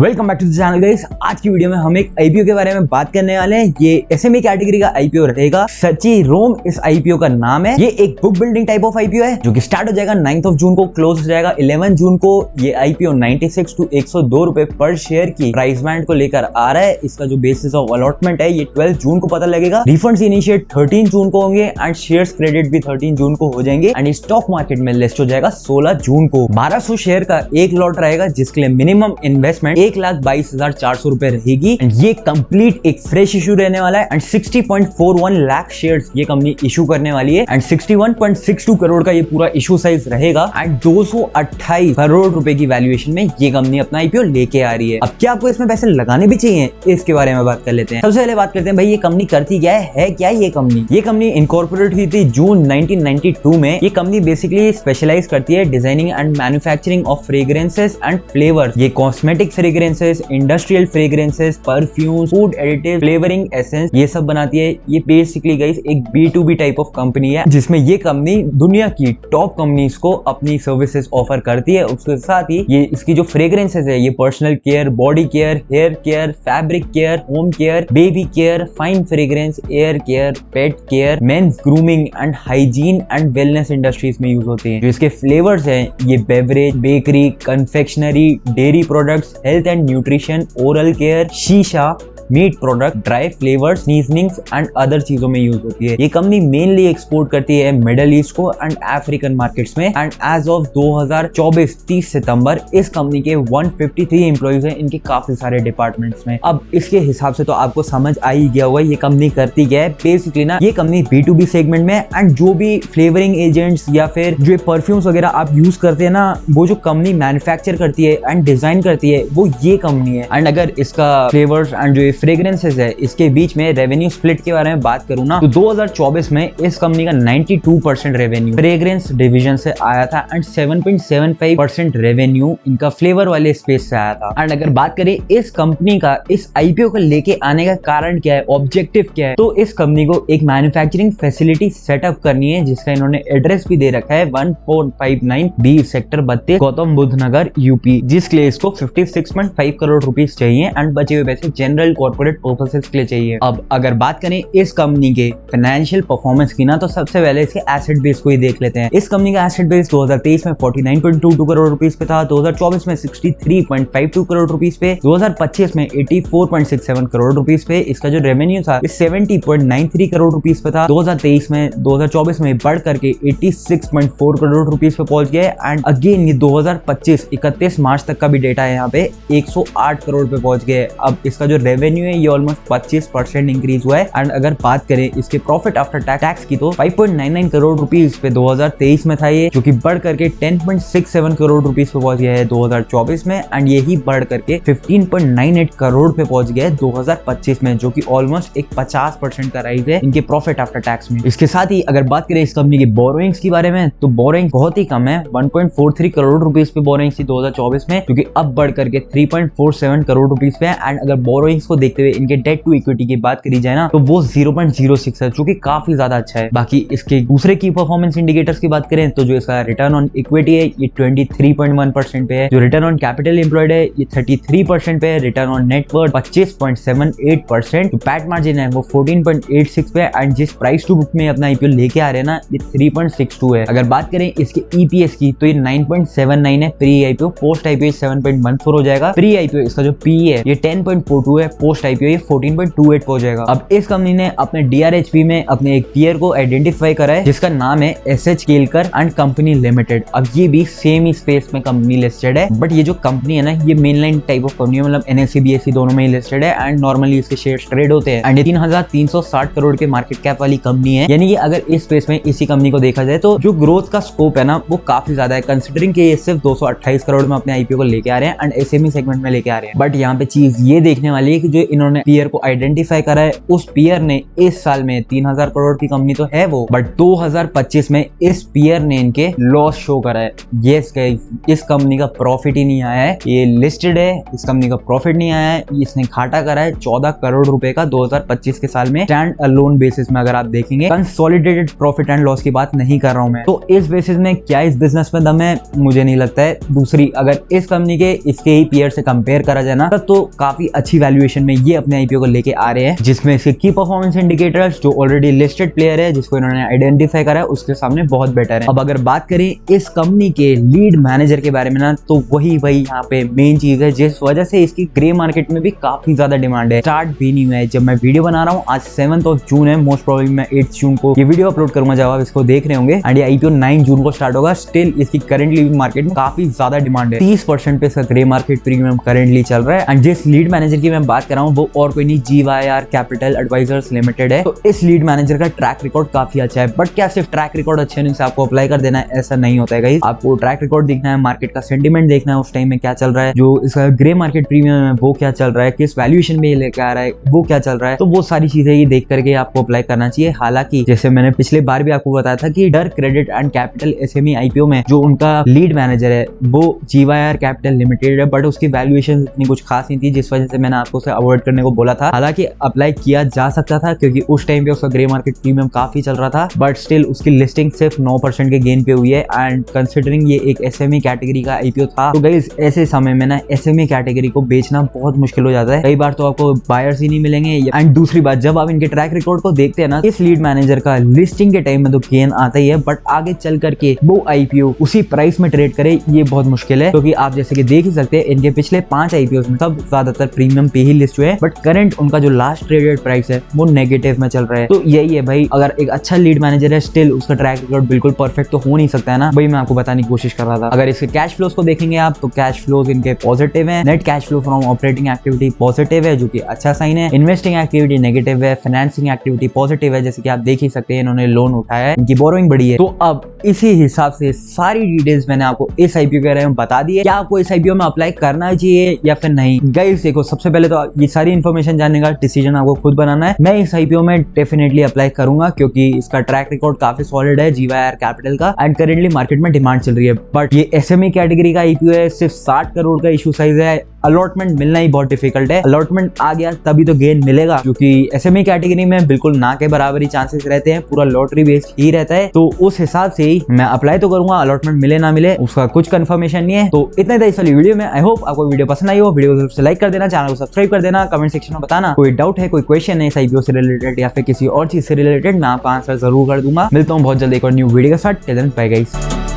Welcome back to the channel guys. आज की video में हम एक आईपीओ के बारे में बात करने वाले हैं। ये एसएमई कैटेगरी का आईपीओ रहेगा। सची रोम इस आईपीओ का नाम है। ये एक book building type of IPO है जो कि स्टार्ट हो जाएगा 9 जून को, क्लोज हो जाएगा 11 जून को। ये आईपीओ 96 to 102 रुपए पर शेयर की प्राइस बैंड को लेकर आ रहा है। इसका जो बेसिस ऑफ अलॉटमेंट है ये 12 जून को पता लगेगा। रिफंड्स इनिशिएट 13 जून को होंगे एंड शेयर्स क्रेडिट भी 13 जून को हो जाएंगे एंड स्टॉक मार्केट में लिस्ट हो जाएगा 16 जून को। 1200 शेयर का एक लॉट रहेगा जिसके लिए मिनिमम इन्वेस्टमेंट 1,22,400 रुपए रहेगी। ये कंप्लीट एक फ्रेश इशू रहने वाला है एंड 60.41 लाख शेयर्स ये कंपनी इशू करने वाली है एंड 61.62 करोड़ का ये पूरा इशू साइज रहेगा एंड 228 करोड़ रुपए की वैल्यूएशन में ये कंपनी अपना आईपीओ लेके आ रही है। अब क्या आपको इसमें पैसे लगाने भी चाहिए, इसके बारे में बात कर लेते हैं। सबसे पहले बात करते हैं भाई ये कंपनी करती क्या है क्या ये कंपनी इनकॉर्पोरेट हुई थी जून 1992 में। ये कंपनी बेसिकली स्पेशलाइज करती है designing and manufacturing of fragrances and flavours. ये cosmetic fragrances, industrial fragrances, perfume, food additive, flavouring essence ये सब बनाती है। ये बेसिकली गाइस एक B2B टाइप ऑफ कंपनी है जिसमें ये कंपनी दुनिया की टॉप कंपनीज को अपनी सर्विसेज ऑफर करती है। उसके साथ ही ये इसकी जो फ्रेग्रेंसेस है ये personal care, body care, hair care, fabric care, home care, baby care, fine fragrance, air care, pet care, men's grooming and hygiene and wellness industries में यूज होते हैं। जो इसके फ्लेवर्स हैं ये beverage, bakery, confectionery, dairy products, health and nutrition, oral care, शीशा, meat product, dry flavours, seasonings and other चीजों में यूज होती है। ये कंपनी मेनली एक्सपोर्ट करती है मिडिल ईस्ट को एंड अफ्रीकन मार्केट्स में एंड एज ऑफ 2024 30 सितंबर इस कंपनी के 153 एम्प्लॉइज हैं इनके काफी सारे डिपार्टमेंट्स में। अब इसके हिसाब से तो आपको समझ आ ही गया होगा ये कंपनी करती क्या है। बेसिकली ना ये कंपनी B2B सेगमेंट में एंड जो भी फ्लेवरिंग एजेंट्स या फिर जो परफ्यूम्स वगैरह आप यूज करते हैं ना वो जो कंपनी मैन्युफैक्चर करती है एंड डिजाइन करती है वो ये कंपनी है। एंड अगर इसका फ्लेवर्स एंड जो फ्रेग्रेंसेस है इसके बीच में रेवेन्यू स्प्लिट के बारे में बात करूं ना तो 2024 में इस कंपनी का 92% रेवेन्यू फ्रेग्रेंस डिवीजन से आया था एंड 7.75% रेवेन्यू इनका फ्लेवर वाले स्पेस से आया था। एंड अगर बात करें इस कंपनी का इस आईपीओ को लेके आने का कारण क्या है, ऑब्जेक्टिव क्या है, तो इस कंपनी को एक मैन्युफैक्चरिंग फैसिलिटी सेटअप करनी है जिसका इन्होंने एड्रेस भी दे रखा है 1459 बी सेक्टर 32 गौतम बुद्ध नगर यूपी, जिसके लिए इसको 56.5 करोड़ रुपीस चाहिए एंड बचे हुए पैसे जनरल कॉर्पोरेट पर्पसेस के लिए चाहिए। अब अगर बात करें इस कंपनी के फाइनेंशियल परफॉर्मेंस की ना तो सबसे पहले इसके एसेट बेस को ही देख लेते हैं। इस कंपनी का एसेट बेस 2023 में 49.22 करोड़ रुपीस पे था, 2024 में 63.52 करोड़ रुपीस पे, 2025 में 84.67 करोड़ रुपीस पे। इसका जो रेवेन्यू था 70.93 करोड़ रुपीस पे था, 2024 में बढ़ करके 86.4 करोड़ रुपीस पे पहुंच गए एंड अगेन ये 2025 31 मार्च तक का भी डेटा है यहाँ पे 108 करोड़ पे पहुंच गए। अब इसका जो रेवेन्यू है ये ऑलमोस्ट 25% इंक्रीज हुआ है एंड अगर बात करें इसके प्रॉफिट आफ्टर टैक्स की तो 5.99 करोड़ रुपीस पे 2023 में था ये, जो कि बढ़ करके 10.67 करोड़ रुपीस पे पहुंच गया है 2024 में एंड यही बढ़ करके 15.98 करोड़ पे पहुंच गया है 2025 में, जो कि ऑलमोस्ट एक 50% का राइज है इनके प्रॉफिट आफ्टर टैक्स में। इसके साथ ही अगर बात करें इस कंपनी की बोरोइंग्स के बारे में तो बोरोइंग बहुत ही कम है, 1.43 करोड़ रुपीस पे बोरोइंग्स थी 2024 में, जो कि अब बढ़ करके 3.47 करोड़ रुपीस पे एंड अगर बोरोइंग्स को देखते हुए इनके डेट टू इक्विटी की बात करी जाए ना तो वो 0.06 है, जो कि काफी ज्यादा अच्छा है। बाकी इसके दूसरे की परफॉर्मेंस इंडिकेटर्स की बात करें तो जो इसका रिटर्न ऑन इक्विटी है ये 23.1% पे है, जो रिटर्न ऑन कैपिटल एम्प्लॉयड है ये 33% पे है, return on net worth 25.78%, PAT margin है वो 14.86 पे एंड जिस प्राइस टू बुक में अपना आईपीओ लेके आ रहे हैं ना ये 3.62 है। अगर बात करें इसके ईपीएस की तो ये 9.79 है प्री आईपीओ, पोस्ट आईपीओ 7.14 हो जाएगा। प्री आईपीओ इसका जो पी है ये 10.42 है, पोस्ट आईपीओ ये 14.28 हो जाएगा। अब इस कंपनी ने अपने डीआरएचपी में अपने एक पीयर को आइडेंटिफाई करा है जिसका नाम है SH Kelkar and company limited. अब ये भी सेम ही स्पेस में कंपनी लिस्टेड है, बट ये जो कंपनी है ना ये मेनलाइन टाइप ऑफ कंपनी है, मतलब एनएसई बीएसई दोनों में ही लिस्टेड है एंड नॉर्मली इसके शेयर्स ट्रेड होते हैं एंड ये 3,360 करोड़ के मार्केट कैप वाली कंपनी है। यानी कि अगर इस स्पेस में इसी कंपनी को देखा जाए तो जो ग्रोथ का स्कोप है ना वो काफी ज्यादा है, कंसिडरिंग कि ये सिर्फ 228 करोड़ में अपने आईपीओ को लेके आ रहे हैं एंड एसएमई सेगमेंट में लेके आ रहे हैं। बट यहाँ पे चीज ये देखने वाली है कि जो जो इन्होंने पीयर को आइडेंटिफाई करा है, उस पीयर ने इस साल में 3000 करोड़ की कंपनी तो है वो, बट 2025 में इस पीयर ने इनके लॉस शो करा है। यस गाइस, इस कंपनी का प्रॉफिट ही नहीं आया है, ये लिस्टेड है, इस कंपनी का प्रॉफिट नहीं आया है, इसने घाटा करा है 14 करोड़ रुपए का 2025 के साल में स्टैंड अलोन बेसिस में। अगर आप देखेंगे कंसोलिडेटेड प्रॉफिट एंड लॉस की बात नहीं कर रहा हूं मैं, तो इस बेसिस में क्या इस बिजनेस में दम है? मुझे नहीं लगता है। दूसरी, अगर इस कंपनी के इसके ही पीयर से कंपेयर करा जाए ना, तो काफी अच्छी वैल्यूएशन में ये अपने आईपीओ को लेके आ रहे हैं, जिसमें इसके की परफॉर्मेंस इंडिकेटर्स जो ऑलरेडी लिस्टेड प्लेयर है जिसको इन्होंने आइडेंटिफाई करा है उसके सामने बहुत बेटर है। अब अगर बात करें इस कंपनी के लीड मैनेजर के बारे में ना, तो वही यहाँ पे मेन चीज है जिस वजह से इसकी ग्रे मार्केट में भी काफी ज्यादा डिमांड है। स्टार्ट भी नहीं हुआ है, जब मैं वीडियो बना रहा हूँ आज 7 जून है, मोस्ट प्रोबेबली मैं 8 जून को ये वीडियो अपलोड करूंगा जब आप इसको देख रहे होंगे, एंड ये आईपीओ 9 जून को स्टार्ट होगा। स्टिल इसकी करंटली मार्केट में काफी ज्यादा डिमांड है, 30% पे इसका ग्रे मार्केट प्रीमियम करंटली चल रहा है। एंड जिस लीड मैनेजर की मैं बात कर रहा हूँ वो और कोई नहीं, GYR कैपिटल एडवाइजर्स लिमिटेड है। तो इस लीड मैनेजर का ट्रैक रिकॉर्ड काफी अच्छा है, बट क्या सिर्फ ट्रैक रिकॉर्ड अच्छे होने से आपको अप्लाई कर देना है? ऐसा नहीं होता है गाइस। आपको ट्रैक रिकॉर्ड देखना है, मार्केट का सेंटीमेंट देखना है, उस टाइम में क्या चल रहा है, जो इसका ग्रे मार्केट प्रीमियम है वो क्या चल रहा है, किस वैल्यूएशन में ये लेके आ रहा है वो क्या चल रहा है, तो वो सारी चीजें ये देख करके आपको अप्लाई करना चाहिए। हालांकि जैसे मैंने पिछले बार भी आपको बताया था कि डर credit and capital SME IPO में जो उनका लीड मैनेजर है वो GYR कैपिटल लिमिटेड है, बट उसकी वैल्यूएशन इतनी कुछ खास नहीं थी, जिस वजह से मैंने आपको उसे अवॉइड करने को बोला था। हालांकि अप्लाई किया जा सकता था क्योंकि उस टाइम पे उसका ग्रे मार्केट प्रीमियम काफी चल रहा था, बट स्टिल उसकी लिस्टिंग सिर्फ 9% के गेन पे हुई है। एंड कंसिडरिंग ये एक SME कैटेगरी का आईपीओ था, तो गाइस ऐसे समय में ना SME कैटेगरी को बेचना बहुत मुश्किल हो जाता है, कई बार तो आपको बायर्स ही नहीं मिलेंगे। एंड दूसरी बात, जब आप इनके ट्रैक रिकॉर्ड को देखते हैं ना, इस लीड मैनेजर का लिस्टिंग के टाइम में तो गेन आता ही है, बट आगे चल करके वो आईपीओ उसी प्राइस में ट्रेड करे ये बहुत मुश्किल है, क्योंकि आप जैसे कि देख ही सकते हैं इनके पिछले 5 आईपीओ में सब ज्यादातर प्रीमियम पे ही लिस्ट हुए हैं, बट करंट उनका जो लास्ट ट्रेडेड प्राइस है वो नेगेटिव में चल रहा है। तो यही है भाई, अगर एक अच्छा लीड मैनेजर है स्टिल उसका ट्रैक रिकॉर्ड बिल्कुल परफेक्ट तो हो नहीं सकता है ना, वही मैं आपको बताने की कोशिश कर रहा था। अगर इसके कैश फ्लोज को देखेंगे आप, तो कैश फ्लोज इनके पॉजिटिव है, net cash flow from operating activity positive है जो कि अच्छा साइन है, इन्वेस्टिंग एक्टिविटी नेगेटिव है, फाइनेंसिंग एक्टिविटी पॉजिटिव है, जैसे कि आप देख ही सकते हैं इन्होंने लोन उठाया है, इनकी बोरोइंग बढ़ी है। तो अब इसी हिसाब से सारी डिटेल्स मैंने आपको इस आईपीओ के बारे में बता दी है। क्या आपको इस आईपीओ में अप्लाई करना चाहिए या फिर नहीं? गाइस देखो, सबसे पहले तो ये सारी इन्फॉर्मेशन जानने का डिसीजन आपको खुद बनाना है। मैं इस आईपीओ में डेफिनेटली अप्लाई करूंगा क्योंकि इसका ट्रैक रिकॉर्ड काफी सॉलिड है GYR कैपिटल का, एंड करेंटली मार्केट में डिमांड चल रही है। बट ये SME कैटेगरी का आईपीओ है, सिर्फ 60 करोड़ का इशू साइज है, अलॉटमेंट मिलना ही बहुत डिफिकल्ट है। अलॉटमेंट आ गया तभी तो गेन मिलेगा, क्योंकि SME कैटेगरी में बिल्कुल ना के बराबर ही चांसेस रहते हैं, पूरा लॉटरी बेस्ड ही रहता है। तो उस हिसाब से ही मैं अप्लाई तो करूंगा, अलॉटमेंट मिले ना मिले उसका कुछ कंफर्मेशन नहीं है। तो इतना ही था इस वाली वीडियो में। आई होप आपको वीडियो पसंद आई हो। वीडियो को लाइक कर देना, चैनल को सब्सक्राइब कर देना, कमेंट सेक्शन में बताना कोई डाउट है, कोई क्वेश्चन है इस आईपीओ से रिलेटेड या फिर किसी और चीज से रिलेटेड, मैं आपका आंसर जरूर कर दूंगा। मिलता हूँ बहुत जल्दी एक और न्यू वीडियो के साथ। Till then bye guys.